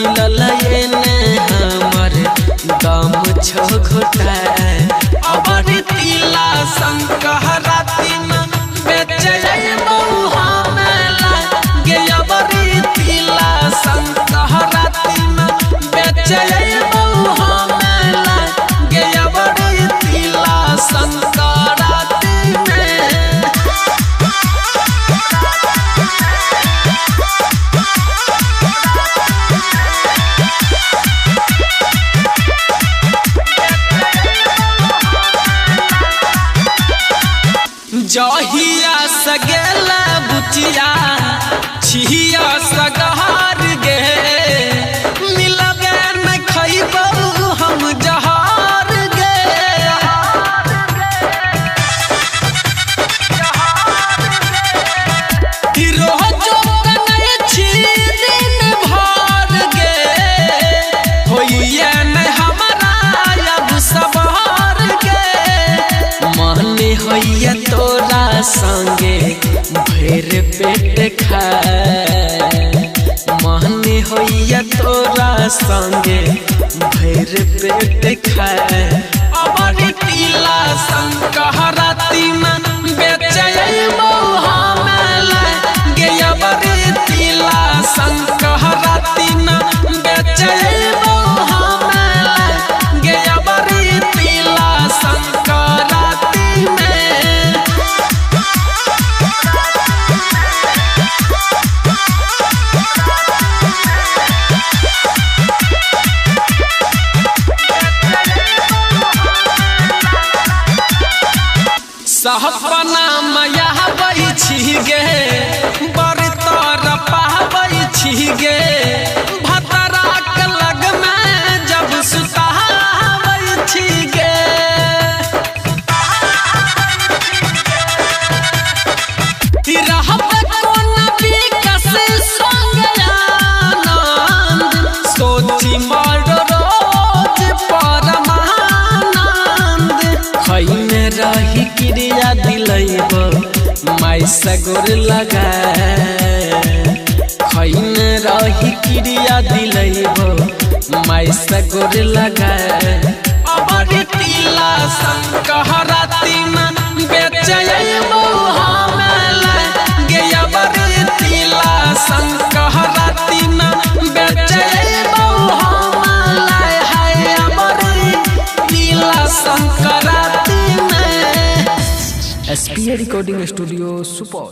मिलल एने हमर दम छो घोटा अबर तिला संकहराती में बेचे बहुहा मेला गे अबर तिला संकहराती में बेचे बहुहा मेला गे अबर तिला संकहराती में जहिया सगेल बुचिया छिया सगहार गे मिलबे न खइबो हम जहार गे रोजो कनै छी दिन भर गे होइए न हमरा अब सवार गे माने होइए तोरा संगे भर पेट खाए माने होइए तोरा संगे भर पेट खाए अबर तिला संकहराती में बेचे बहुहा मेला गे अबर तिला संकहराती में बेचे बहुहा मेला गे अबर तिला संकहराती में सहपना मया बई छी गे बड़ तर पाबै छी गे भतरा के लग में जब सुताबै छी गे रहब कोन विकस संग आनंद सोची मर रोज परमानंद खैने रही क्रिया दिलैब माई सगोर लगा खैने रही क्रिया दिलैब माई सगोर लगा अबर तिला संकहराती में बेचे बहुहा मेला गे अबर तिला संकहराती में बेचे बहुहा मेला है अबर तिला संकहराती में। SPA recording studio Supaul.